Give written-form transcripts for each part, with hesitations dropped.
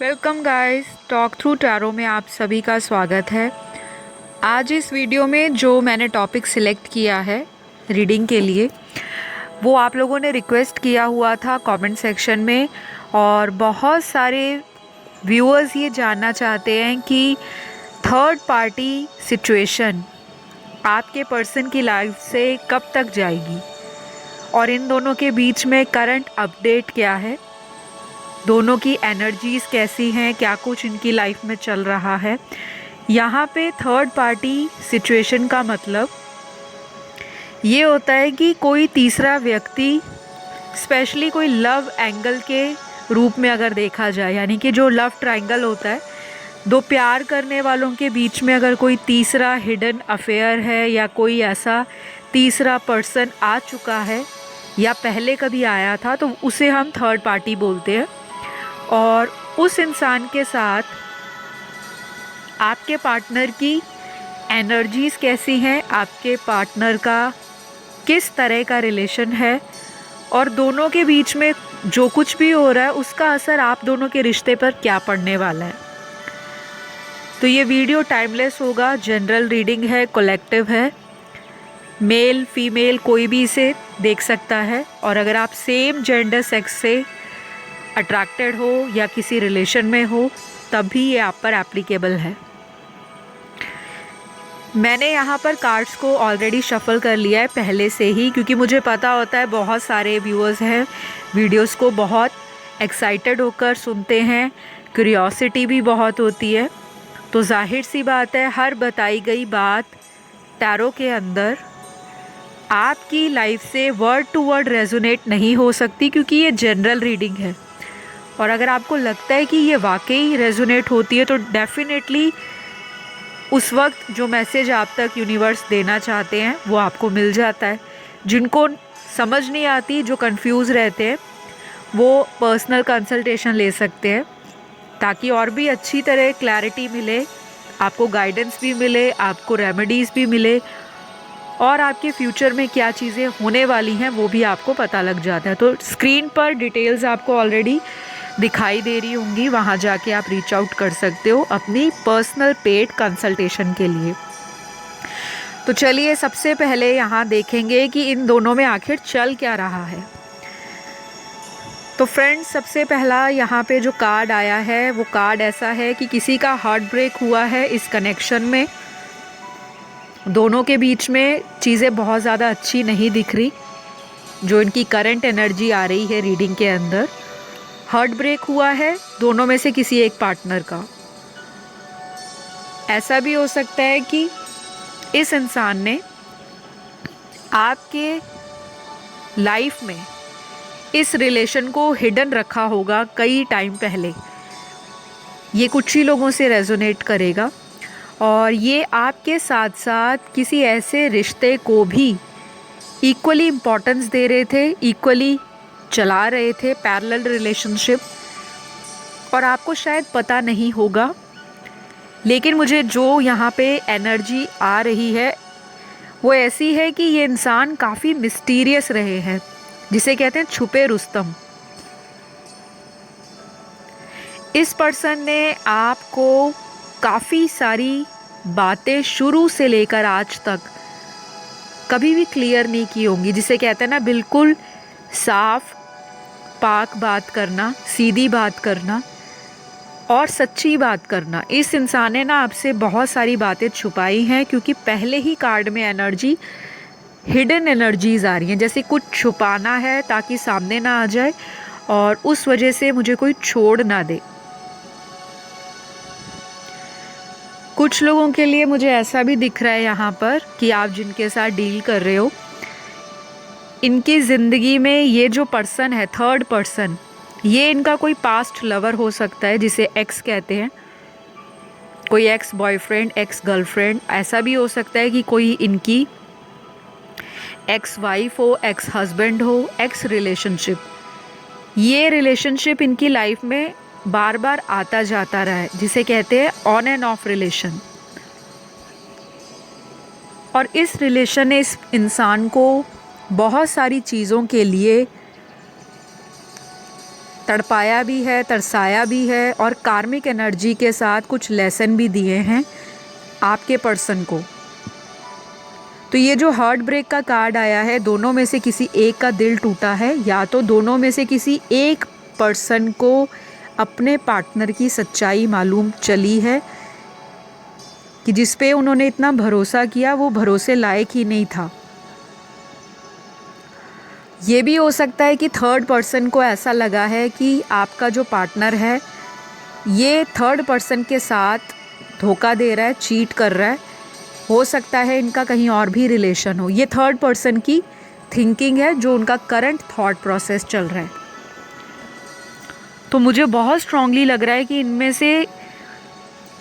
Welcome guys, talk through tarot में आप सभी का स्वागत है। आज इस वीडियो में जो मैंने टॉपिक सिलेक्ट किया है रीडिंग के लिए, वो आप लोगों ने रिक्वेस्ट किया हुआ था कमेंट सेक्शन में। और बहुत सारे व्यूअर्स ये जानना चाहते हैं कि थर्ड पार्टी सिचुएशन आपके पर्सन की लाइफ से कब तक जाएगी और इन दोनों के बीच में करंट अपडेट क्या है, दोनों की एनर्जीज़ कैसी हैं, क्या कुछ इनकी लाइफ में चल रहा है। यहाँ पे थर्ड पार्टी सिचुएशन का मतलब ये होता है कि कोई तीसरा व्यक्ति, स्पेशली कोई लव एंगल के रूप में अगर देखा जाए, यानी कि जो लव ट्रायंगल होता है, दो प्यार करने वालों के बीच में अगर कोई तीसरा हिडन अफेयर है या कोई ऐसा तीसरा पर्सन आ चुका है या पहले कभी आया था, तो उसे हम थर्ड पार्टी बोलते हैं। और उस इंसान के साथ आपके पार्टनर की एनर्जीज़ कैसी हैं, आपके पार्टनर का किस तरह का रिलेशन है और दोनों के बीच में जो कुछ भी हो रहा है उसका असर आप दोनों के रिश्ते पर क्या पड़ने वाला है। तो ये वीडियो टाइमलेस होगा, जनरल रीडिंग है, कलेक्टिव है, मेल फीमेल कोई भी इसे देख सकता है। और अगर आप सेम जेंडर सेक्स से अट्रैक्टेड हो या किसी रिलेशन में हो तब भी ये आप पर एप्लीकेबल है। मैंने यहाँ पर कार्ड्स को ऑलरेडी शफल कर लिया है पहले से ही, क्योंकि मुझे पता होता है बहुत सारे व्यूअर्स हैं, वीडियोस को बहुत एक्साइटेड होकर सुनते हैं, क्यूरियोसिटी भी बहुत होती है। तो जाहिर सी बात है हर बताई गई बात टैरो के अंदर आपकी लाइफ से वर्ड टू वर्ड रेजोनेट नहीं हो सकती, क्योंकि ये जनरल रीडिंग है। और अगर आपको लगता है कि ये वाकई रेजोनेट होती है तो डेफिनेटली उस वक्त जो मैसेज आप तक यूनिवर्स देना चाहते हैं वो आपको मिल जाता है। जिनको समझ नहीं आती, जो कंफ्यूज रहते हैं, वो पर्सनल कंसल्टेशन ले सकते हैं ताकि और भी अच्छी तरह क्लैरिटी मिले, आपको गाइडेंस भी मिले, आपको रेमेडीज़ भी मिले और आपके फ्यूचर में क्या चीज़ें होने वाली हैं वो भी आपको पता लग जाता है। तो स्क्रीन पर डिटेल्स आपको ऑलरेडी दिखाई दे रही होंगी, वहाँ जाके आप रीच आउट कर सकते हो अपनी पर्सनल पेड कंसल्टेशन के लिए। तो चलिए सबसे पहले यहाँ देखेंगे कि इन दोनों में आखिर चल क्या रहा है। तो फ्रेंड्स, सबसे पहला यहाँ पे जो कार्ड आया है वो कार्ड ऐसा है कि किसी का हार्ट ब्रेक हुआ है इस कनेक्शन में। दोनों के बीच में चीज़ें बहुत ज़्यादा अच्छी नहीं दिख रही, जो इनकी करंट एनर्जी आ रही है रीडिंग के अंदर। हार्ट ब्रेक हुआ है दोनों में से किसी एक पार्टनर का। ऐसा भी हो सकता है कि इस इंसान ने आपके लाइफ में इस रिलेशन को हिडन रखा होगा कई टाइम पहले। ये कुछ ही लोगों से रेजोनेट करेगा और ये आपके साथ साथ किसी ऐसे रिश्ते को भी इक्वली इम्पोर्टेंस दे रहे थे, इक्वली चला रहे थे, पैरेलल रिलेशनशिप। और आपको शायद पता नहीं होगा, लेकिन मुझे जो यहाँ पे एनर्जी आ रही है वो ऐसी है कि ये इंसान काफ़ी मिस्टीरियस रहे हैं, जिसे कहते हैं छुपे रुस्तम। इस पर्सन ने आपको काफ़ी सारी बातें शुरू से लेकर आज तक कभी भी क्लियर नहीं की होंगी, जिसे कहते हैं ना बिल्कुल साफ पाक बात करना, सीधी बात करना और सच्ची बात करना। इस इंसान ने ना आपसे बहुत सारी बातें छुपाई हैं, क्योंकि पहले ही कार्ड में एनर्जी हिडन एनर्जीज आ रही हैं, जैसे कुछ छुपाना है ताकि सामने ना आ जाए और उस वजह से मुझे कोई छोड़ ना दे। कुछ लोगों के लिए मुझे ऐसा भी दिख रहा है यहाँ पर कि आप जिनके साथ डील कर रहे हो, इनकी ज़िंदगी में ये जो पर्सन है, थर्ड पर्सन, ये इनका कोई पास्ट लवर हो सकता है, जिसे एक्स कहते हैं। कोई एक्स बॉयफ्रेंड, एक्स गर्लफ्रेंड। ऐसा भी हो सकता है कि कोई इनकी एक्स वाइफ हो, एक्स हस्बैंड हो, एक्स रिलेशनशिप। ये रिलेशनशिप इनकी लाइफ में बार बार आता जाता रहा है, जिसे कहते हैं ऑन एंड ऑफ रिलेशन। और इस रिलेशन ने इस इंसान को बहुत सारी चीज़ों के लिए तड़पाया भी है, तरसाया भी है और कार्मिक एनर्जी के साथ कुछ लेसन भी दिए हैं आपके पर्सन को। तो ये जो हार्ट ब्रेक का कार्ड आया है, दोनों में से किसी एक का दिल टूटा है, या तो दोनों में से किसी एक पर्सन को अपने पार्टनर की सच्चाई मालूम चली है कि जिस पे उन्होंने इतना भरोसा किया वो भरोसे लायक ही नहीं था। ये भी हो सकता है कि थर्ड पर्सन को ऐसा लगा है कि आपका जो पार्टनर है ये थर्ड पर्सन के साथ धोखा दे रहा है, चीट कर रहा है। हो सकता है इनका कहीं और भी रिलेशन हो। ये थर्ड पर्सन की थिंकिंग है, जो उनका करंट थॉट प्रोसेस चल रहा है। तो मुझे बहुत स्ट्रांगली लग रहा है कि इनमें से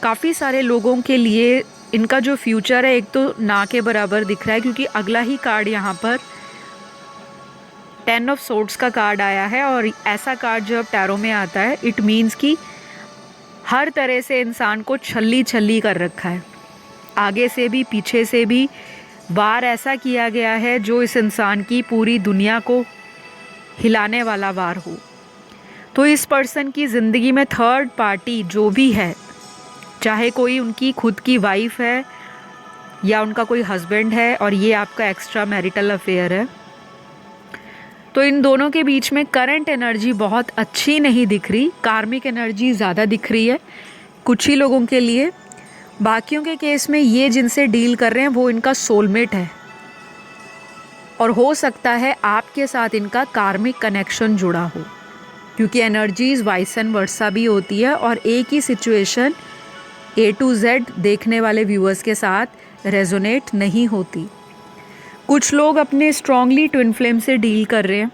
काफ़ी सारे लोगों के लिए इनका जो फ्यूचर है एक तो ना के बराबर दिख रहा है, क्योंकि अगला ही कार्ड यहाँ पर 10 ऑफ सोर्ड्स का कार्ड आया है। और ऐसा कार्ड जब टैरो में आता है इट मीन्स कि हर तरह से इंसान को छल्ली छल्ली कर रखा है, आगे से भी पीछे से भी वार ऐसा किया गया है जो इस इंसान की पूरी दुनिया को हिलाने वाला वार हो। तो इस पर्सन की ज़िंदगी में थर्ड पार्टी जो भी है, चाहे कोई उनकी खुद की वाइफ है या उनका कोई हस्बैंड है और ये आपका एक्स्ट्रा मैरिटल अफेयर है, तो इन दोनों के बीच में करंट एनर्जी बहुत अच्छी नहीं दिख रही, कार्मिक एनर्जी ज़्यादा दिख रही है कुछ ही लोगों के लिए। बाकियों के केस में ये जिनसे डील कर रहे हैं वो इनका सोलमेट है और हो सकता है आपके साथ इनका कार्मिक कनेक्शन जुड़ा हो, क्योंकि एनर्जीज वाइस एंड वर्सा भी होती है और एक ही सिचुएशन A to Z देखने वाले व्यूअर्स के साथ रेजोनेट नहीं होती। कुछ लोग अपने स्ट्रांगली ट्विन फ्लेम से डील कर रहे हैं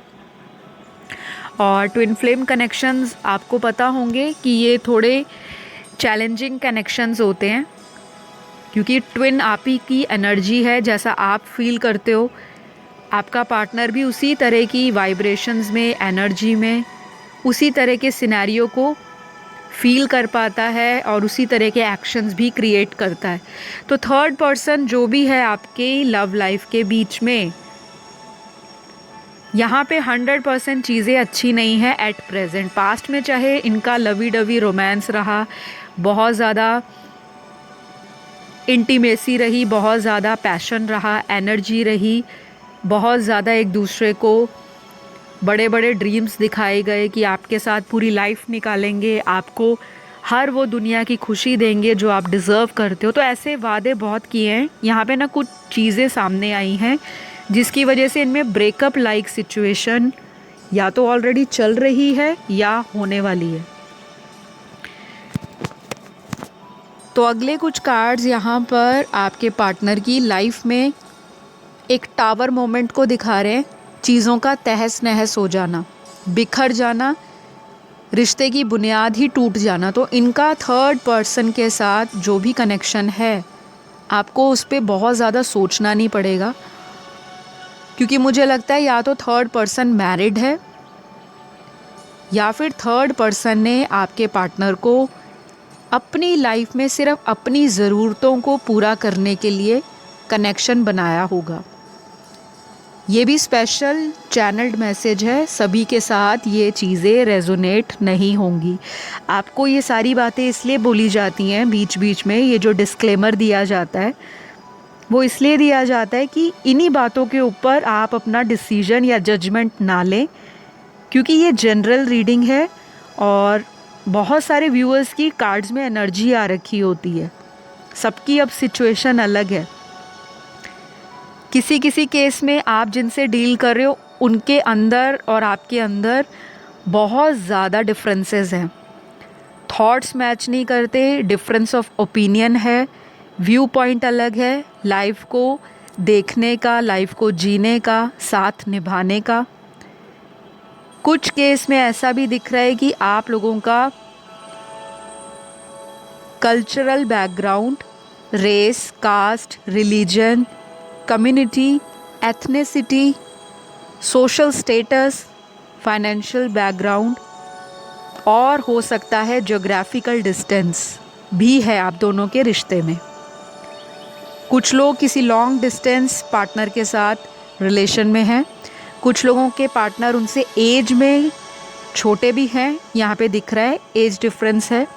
और ट्विन फ्लेम कनेक्शंस आपको पता होंगे कि ये थोड़े चैलेंजिंग कनेक्शंस होते हैं, क्योंकि ट्विन आप ही की एनर्जी है। जैसा आप फील करते हो आपका पार्टनर भी उसी तरह की वाइब्रेशंस में, एनर्जी में, उसी तरह के सिनेरियो को फील कर पाता है और उसी तरह के एक्शंस भी क्रिएट करता है। तो थर्ड पर्सन जो भी है आपके लव लाइफ के बीच में, यहाँ पे 100% चीज़ें अच्छी नहीं है एट प्रेजेंट। पास्ट में चाहे इनका लवी डवी रोमांस रहा, बहुत ज़्यादा इंटीमेसी रही, बहुत ज़्यादा पैशन रहा, एनर्जी रही, बहुत ज़्यादा एक दूसरे को बड़े बड़े ड्रीम्स दिखाए गए कि आपके साथ पूरी लाइफ निकालेंगे, आपको हर वो दुनिया की खुशी देंगे जो आप डिज़र्व करते हो। तो ऐसे वादे बहुत किए हैं। यहाँ पे ना कुछ चीज़ें सामने आई हैं जिसकी वजह से इनमें ब्रेकअप लाइक सिचुएशन या तो ऑलरेडी चल रही है या होने वाली है। तो अगले कुछ कार्ड्स यहाँ पर आपके पार्टनर की लाइफ में एक टावर मोमेंट को दिखा रहे हैं। चीज़ों का तहस नहस हो जाना, बिखर जाना, रिश्ते की बुनियाद ही टूट जाना। तो इनका थर्ड पर्सन के साथ जो भी कनेक्शन है आपको उस पर बहुत ज़्यादा सोचना नहीं पड़ेगा, क्योंकि मुझे लगता है या तो थर्ड पर्सन मैरिड है या फिर थर्ड पर्सन ने आपके पार्टनर को अपनी लाइफ में सिर्फ अपनी ज़रूरतों को पूरा करने के लिए कनेक्शन बनाया होगा। ये भी स्पेशल चैनल्ड मैसेज है, सभी के साथ ये चीज़ें रेजोनेट नहीं होंगी। आपको ये सारी बातें इसलिए बोली जाती हैं बीच बीच में, ये जो डिस्क्लेमर दिया जाता है वो इसलिए दिया जाता है कि इन्हीं बातों के ऊपर आप अपना डिसीजन या जजमेंट ना लें, क्योंकि ये जनरल रीडिंग है और बहुत सारे व्यूअर्स की कार्ड्स में एनर्जी आ रखी होती है, सबकी अब सिचुएशन अलग है। किसी किसी केस में आप जिनसे डील कर रहे हो उनके अंदर और आपके अंदर बहुत ज़्यादा डिफरेंसेस हैं, थॉट्स मैच नहीं करते, डिफरेंस ऑफ ओपिनियन है, व्यू पॉइंट अलग है, लाइफ को देखने का, लाइफ को जीने का, साथ निभाने का। कुछ केस में ऐसा भी दिख रहा है कि आप लोगों का cultural background, race, caste, religion, community, ethnicity, social status, financial background और हो सकता है ज्योग्राफिकल डिस्टेंस भी है आप दोनों के रिश्ते में। कुछ लोग किसी लॉन्ग डिस्टेंस पार्टनर के साथ रिलेशन में हैं, कुछ लोगों के पार्टनर उनसे एज में छोटे भी हैं, यहाँ पे दिख रहा है एज डिफरेंस है,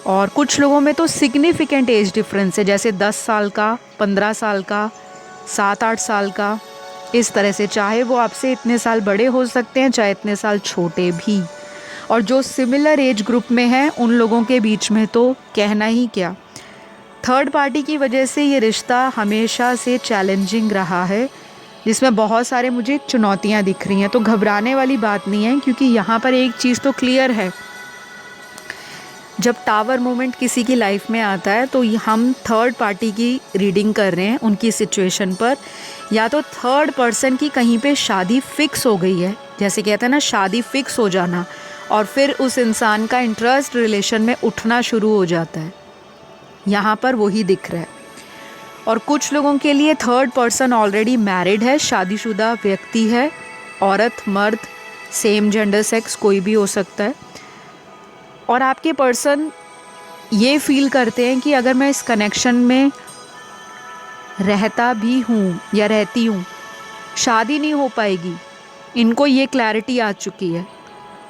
और कुछ लोगों में तो सिग्निफिकेंट एज डिफरेंस है, जैसे 10 साल का, 15 साल का, 7-8 साल का, इस तरह से। चाहे वो आपसे इतने साल बड़े हो सकते हैं, चाहे इतने साल छोटे भी। और जो सिमिलर एज ग्रुप में हैं उन लोगों के बीच में तो कहना ही क्या। थर्ड पार्टी की वजह से ये रिश्ता हमेशा से चैलेंजिंग रहा है, जिसमें बहुत सारे मुझे चुनौतियां दिख रही हैं। तो घबराने वाली बात नहीं है, क्योंकि यहाँ पर एक चीज़ तो क्लियर है, जब टावर मोमेंट किसी की लाइफ में आता है तो हम थर्ड पार्टी की रीडिंग कर रहे हैं उनकी सिचुएशन पर। या तो थर्ड पर्सन की कहीं पे शादी फिक्स हो गई है, जैसे कहते हैं ना शादी फिक्स हो जाना, और फिर उस इंसान का इंटरेस्ट रिलेशन में उठना शुरू हो जाता है, यहाँ पर वही दिख रहा है। और कुछ लोगों के लिए थर्ड पर्सन ऑलरेडी मैरिड है, शादीशुदा व्यक्ति है, औरत मर्द, सेम जेंडर सेक्स कोई भी हो सकता है। और आपके पर्सन ये फील करते हैं कि अगर मैं इस कनेक्शन में रहता भी हूँ या रहती हूँ, शादी नहीं हो पाएगी। इनको ये क्लैरिटी आ चुकी है।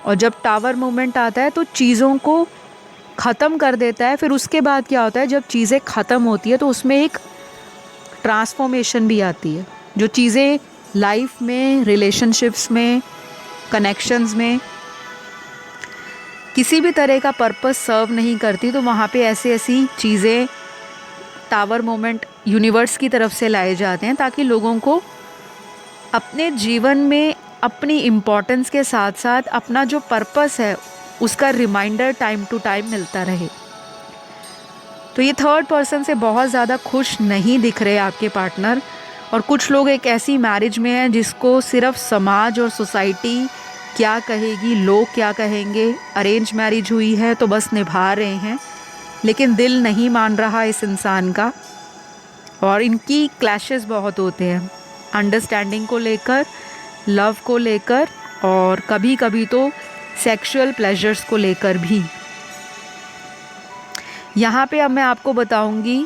और जब टावर मोमेंट आता है तो चीज़ों को ख़त्म कर देता है। फिर उसके बाद क्या होता है, जब चीज़ें ख़त्म होती है तो उसमें एक ट्रांसफॉर्मेशन भी आती है। जो चीज़ें लाइफ में, रिलेशनशिप्स में, कनेक्शंस में किसी भी तरह का पर्पस सर्व नहीं करती, तो वहाँ पे ऐसी चीज़ें टावर मोमेंट यूनिवर्स की तरफ से लाए जाते हैं, ताकि लोगों को अपने जीवन में अपनी इम्पोर्टेंस के साथ साथ अपना जो पर्पस है उसका रिमाइंडर टाइम टू टाइम मिलता रहे। तो ये थर्ड पर्सन से बहुत ज़्यादा खुश नहीं दिख रहे आपके पार्टनर। और कुछ लोग एक ऐसी मैरिज में हैं जिसको सिर्फ समाज और सोसाइटी क्या कहेगी, लोग क्या कहेंगे, अरेंज मैरिज हुई है तो बस निभा रहे हैं, लेकिन दिल नहीं मान रहा इस इंसान का। और इनकी क्लैशेस बहुत होते हैं अंडरस्टैंडिंग को लेकर, लव को लेकर, और कभी कभी तो सेक्सुअल प्लेजर्स को लेकर भी। यहाँ पे अब मैं आपको बताऊंगी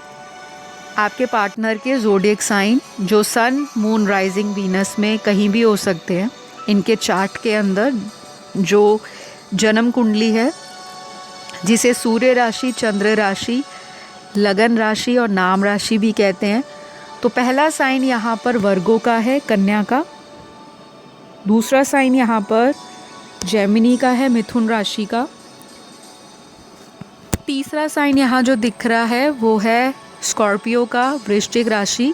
आपके पार्टनर के ज़ोडिएक साइन, जो सन, मून, राइजिंग, वीनस में कहीं भी हो सकते हैं। इनके चार्ट के अंदर जो जन्म कुंडली है, जिसे सूर्य राशि, चंद्र राशि, लगन राशि और नाम राशि भी कहते हैं। तो पहला साइन यहाँ पर वर्गो का है, कन्या का। दूसरा साइन यहाँ पर जेमिनी का है, मिथुन राशि का। तीसरा साइन यहाँ जो दिख रहा है वो है स्कॉर्पियो का, वृश्चिक राशि।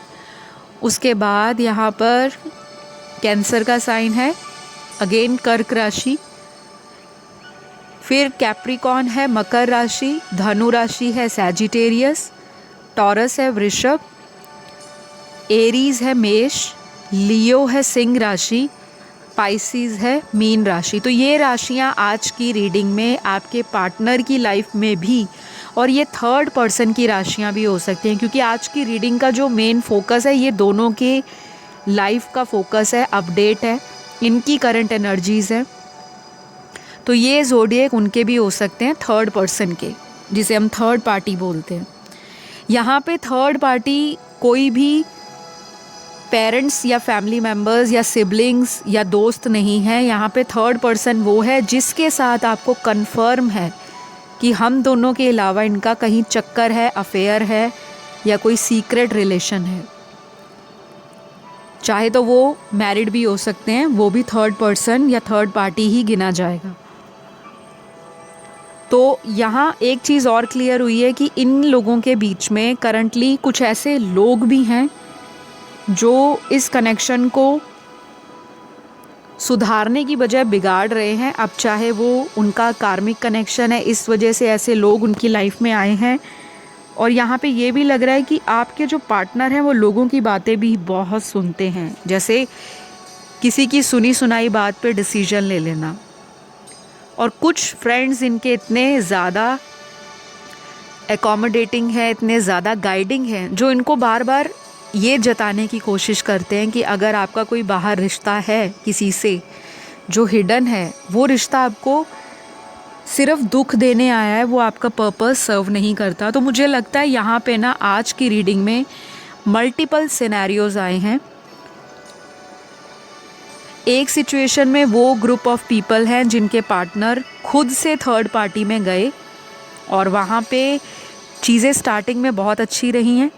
उसके बाद यहाँ पर कैंसर का साइन है, अगेन कर्क राशि। फिर कैप्रिकॉर्न है, मकर राशि। धनु राशि है सैजिटेरियस। टॉरस है वृषभ। एरीज है मेष। लियो है सिंह राशि। पाइसिस है मीन राशि। तो ये राशियाँ आज की रीडिंग में आपके पार्टनर की लाइफ में भी, और ये थर्ड पर्सन की राशियाँ भी हो सकती हैं, क्योंकि आज की रीडिंग का जो मेन फोकस है ये दोनों के लाइफ का फोकस है, अपडेट है, इनकी करंट एनर्जीज़ है। तो ये ज़ोडिएक उनके भी हो सकते हैं, थर्ड पर्सन के, जिसे हम थर्ड पार्टी बोलते हैं। यहाँ पे थर्ड पार्टी कोई भी पेरेंट्स या फैमिली मेम्बर्स या सिबलिंग्स या दोस्त नहीं है। यहाँ पे थर्ड पर्सन वो है जिसके साथ आपको कंफर्म है कि हम दोनों के अलावा इनका कहीं चक्कर है, अफेयर है या कोई सीक्रेट रिलेशन है। चाहे तो वो मैरिड भी हो सकते हैं, वो भी थर्ड पर्सन या थर्ड पार्टी ही गिना जाएगा। तो यहाँ एक चीज़ और क्लियर हुई है कि इन लोगों के बीच में करंटली कुछ ऐसे लोग भी हैं जो इस कनेक्शन को सुधारने की बजाय बिगाड़ रहे हैं। अब चाहे वो उनका कार्मिक कनेक्शन है, इस वजह से ऐसे लोग उनकी लाइफ में आए हैं। और यहाँ पे ये भी लग रहा है कि आपके जो पार्टनर हैं वो लोगों की बातें भी बहुत सुनते हैं, जैसे किसी की सुनी सुनाई बात पे डिसीजन ले लेना। और कुछ फ्रेंड्स इनके इतने ज़्यादा एकोमोडेटिंग है, इतने ज़्यादा गाइडिंग हैं, जो इनको बार बार ये जताने की कोशिश करते हैं कि अगर आपका कोई बाहर रिश्ता है किसी से जो हिडन है, वो रिश्ता आपको सिर्फ दुख देने आया है, वो आपका पर्पस सर्व नहीं करता। तो मुझे लगता है यहाँ पे ना आज की रीडिंग में मल्टीपल सिनेरियोज आए हैं। एक सिचुएशन में वो ग्रुप ऑफ पीपल हैं जिनके पार्टनर खुद से थर्ड पार्टी में गए और वहाँ पे चीज़ें स्टार्टिंग में बहुत अच्छी रही हैं,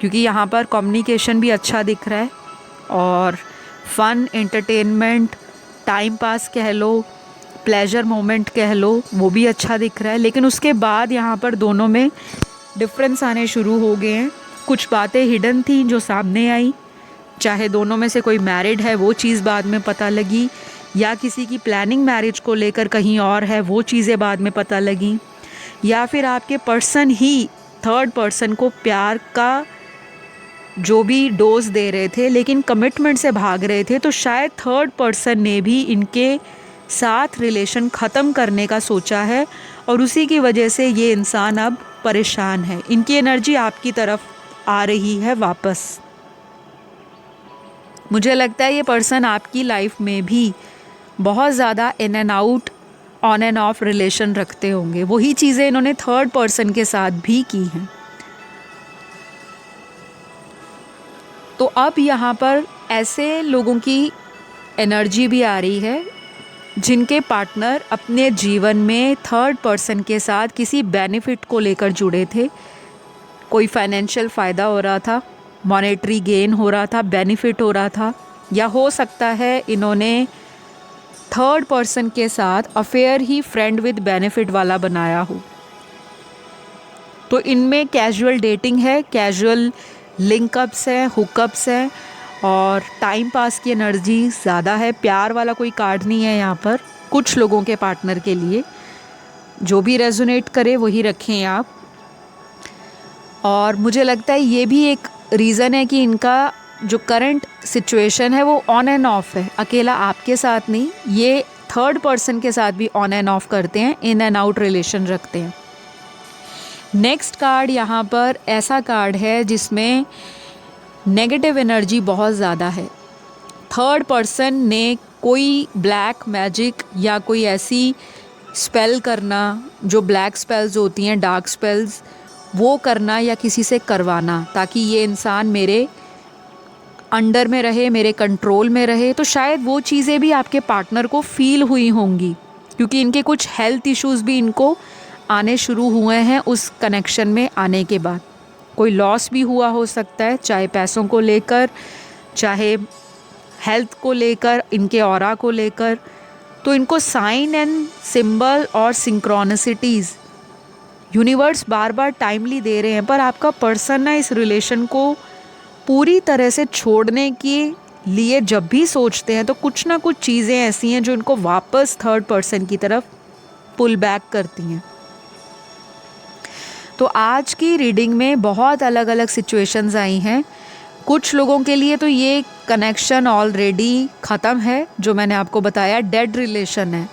क्योंकि यहाँ पर कम्युनिकेशन भी अच्छा दिख रहा है और फन, एंटरटेनमेंट, टाइम पास कह लो, प्लेजर मोमेंट कह लो, वो भी अच्छा दिख रहा है। लेकिन उसके बाद यहाँ पर दोनों में डिफरेंस आने शुरू हो गए हैं। कुछ बातें हिडन थी जो सामने आई, चाहे दोनों में से कोई मैरिड है वो चीज़ बाद में पता लगी, या किसी की प्लानिंग मैरिज को लेकर कहीं और है वो चीज़ें बाद में पता लगी, या फिर आपके पर्सन ही थर्ड पर्सन को प्यार का जो भी डोज दे रहे थे लेकिन कमिटमेंट से भाग रहे थे, तो शायद थर्ड पर्सन ने भी इनके साथ रिलेशन ख़त्म करने का सोचा है और उसी की वजह से ये इंसान अब परेशान है। इनकी एनर्जी आपकी तरफ आ रही है वापस। मुझे लगता है ये पर्सन आपकी लाइफ में भी बहुत ज़्यादा in and out, on end of relation रखते होंगे। वही चीज़ें इन्होंने थर्ड पर्सन के साथ भी की हैं। तो अब यहाँ पर ऐसे लोगों की एनर्जी भी आ रही है जिनके पार्टनर अपने जीवन में थर्ड पर्सन के साथ किसी बेनिफिट को लेकर जुड़े थे। कोई फाइनेंशियल फ़ायदा हो रहा था, मॉनेटरी गेन हो रहा था, बेनिफिट हो रहा था, या हो सकता है इन्होंने थर्ड पर्सन के साथ affair he friend with benefit वाला बनाया हो। तो इनमें कैजुअल डेटिंग है, कैजुअल लिंकअप्स हैं, हुकअप्स हैं और टाइम पास की एनर्जी ज़्यादा है। प्यार वाला कोई कार्ड नहीं है यहाँ पर कुछ लोगों के पार्टनर के लिए। जो भी रेजोनेट करे वही रखें आप। और मुझे लगता है ये भी एक रीज़न है कि इनका जो करंट सिचुएशन है वो ऑन एंड ऑफ है, अकेला आपके साथ नहीं, ये थर्ड पर्सन के साथ भी ऑन एंड ऑफ करते हैं, इन एंड आउट रिलेशन रखते हैं। नेक्स्ट कार्ड यहाँ पर ऐसा कार्ड है जिसमें नेगेटिव एनर्जी बहुत ज़्यादा है। थर्ड पर्सन ने कोई ब्लैक मैजिक या कोई ऐसी स्पेल करना, जो ब्लैक स्पेल्स होती हैं, डार्क स्पेल्स, वो करना या किसी से करवाना ताकि ये इंसान मेरे अंडर में रहे, मेरे कंट्रोल में रहे। तो शायद वो चीज़ें भी आपके पार्टनर को फील हुई होंगी, क्योंकि इनके कुछ हेल्थ इश्यूज़ भी इनको आने शुरू हुए हैं उस कनेक्शन में आने के बाद। कोई लॉस भी हुआ हो सकता है, चाहे पैसों को लेकर, चाहे हेल्थ को लेकर, इनके ऑरा को लेकर। तो इनको साइन एंड सिंबल और सिंक्रोनिसिटीज़ यूनिवर्स बार बार टाइमली दे रहे हैं, पर आपका पर्सन ना इस रिलेशन को पूरी तरह से छोड़ने के लिए जब भी सोचते हैं तो कुछ ना कुछ चीज़ें ऐसी हैं जो इनको वापस थर्ड पर्सन की तरफ पुल बैक करती हैं। तो आज की रीडिंग में बहुत अलग अलग सिचुएशंस आई हैं। कुछ लोगों के लिए तो ये कनेक्शन ऑलरेडी ख़त्म है, जो मैंने आपको बताया डेड रिलेशन है,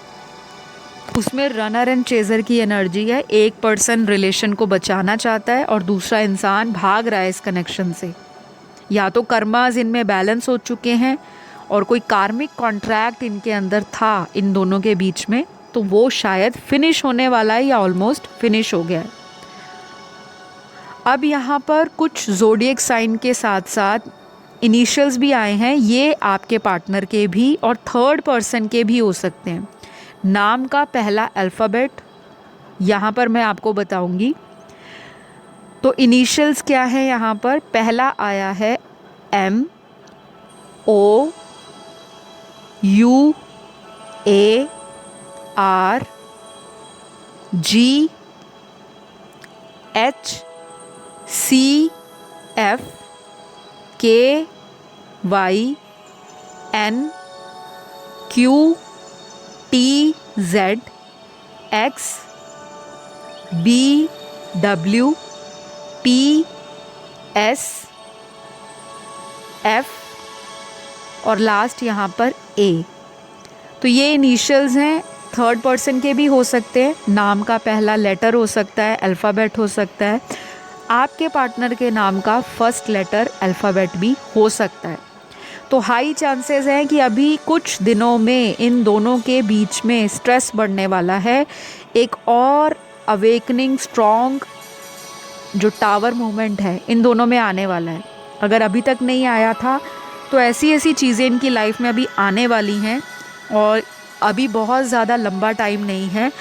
उसमें रनर एंड चेज़र की एनर्जी है। एक पर्सन रिलेशन को बचाना चाहता है और दूसरा इंसान भाग रहा है इस कनेक्शन से। या तो कर्मास इनमें बैलेंस हो चुके हैं और कोई कार्मिक कॉन्ट्रैक्ट इनके अंदर था इन दोनों के बीच में, तो वो शायद फिनिश होने वाला है या ऑलमोस्ट फिनिश हो गया है। अब यहाँ पर कुछ ज़ोडिएक साइन के साथ साथ इनिशियल्स भी आए हैं। ये आपके पार्टनर के भी और थर्ड पर्सन के भी हो सकते हैं। नाम का पहला अल्फ़ाबेट यहाँ पर मैं आपको बताऊंगी। तो इनिशियल्स क्या है यहाँ पर? पहला आया है M O U A R G H C F K Y N Q T Z X B W P S F और लास्ट यहाँ पर A। तो ये इनिशियल्स हैं, थर्ड पर्सन के भी हो सकते हैं, नाम का पहला लेटर हो सकता है, अल्फ़ाबेट हो सकता है, आपके पार्टनर के नाम का फर्स्ट लेटर अल्फ़ाबेट भी हो सकता है। तो हाई चांसेस हैं कि अभी कुछ दिनों में इन दोनों के बीच में स्ट्रेस बढ़ने वाला है। एक और अवेकनिंग स्ट्रॉन्ग जो टावर मूवमेंट है इन दोनों में आने वाला है। अगर अभी तक नहीं आया था तो ऐसी ऐसी चीज़ें इनकी लाइफ में अभी आने वाली हैं और अभी बहुत ज़्यादा लंबा टाइम नहीं है।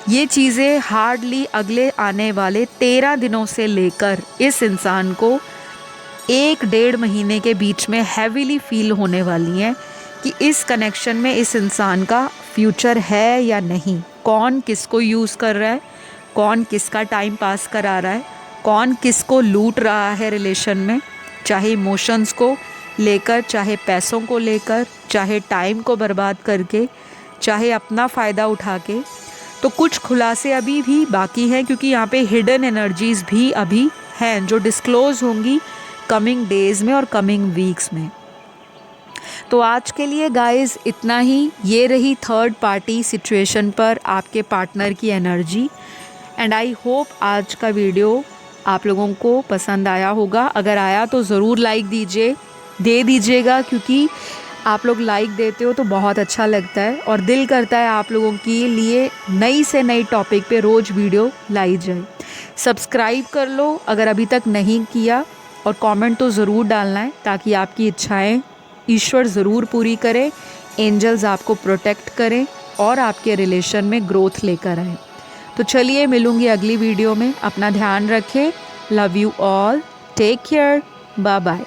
ये चीज़ें हार्डली अगले आने वाले 13 दिनों से लेकर इस इंसान को 1-1.5 महीने के बीच में हैवीली फील होने वाली हैं कि इस कनेक्शन में इस इंसान का फ्यूचर है या नहीं। कौन किसको यूज़ कर रहा है, कौन किसका टाइम पास करा रहा है, कौन किसको लूट रहा है रिलेशन में, चाहे इमोशंस को लेकर, चाहे पैसों को लेकर, चाहे टाइम को बर्बाद करके, चाहे अपना फ़ायदा उठा के। तो कुछ खुलासे अभी भी बाकी हैं क्योंकि यहाँ पे हिडन एनर्जीज़ भी अभी हैं जो डिस्क्लोज़ होंगी कमिंग डेज़ में और कमिंग वीक्स में। तो आज के लिए गाइस इतना ही। ये रही थर्ड पार्टी सिचुएशन पर आपके पार्टनर की एनर्जी। एंड आई होप आज का वीडियो आप लोगों को पसंद आया होगा। अगर आया तो ज़रूर लाइक दे दीजिएगा क्योंकि आप लोग लाइक देते हो तो बहुत अच्छा लगता है और दिल करता है आप लोगों के लिए नई से नई टॉपिक पे रोज़ वीडियो लाई जाए। सब्सक्राइब कर लो अगर अभी तक नहीं किया और कमेंट तो ज़रूर डालना है ताकि आपकी इच्छाएं ईश्वर ज़रूर पूरी करे, एंजल्स आपको प्रोटेक्ट करें और आपके रिलेशन में ग्रोथ लेकर आए। तो चलिए मिलूँगी अगली वीडियो में। अपना ध्यान रखें। Love you all. Take care. Bye bye.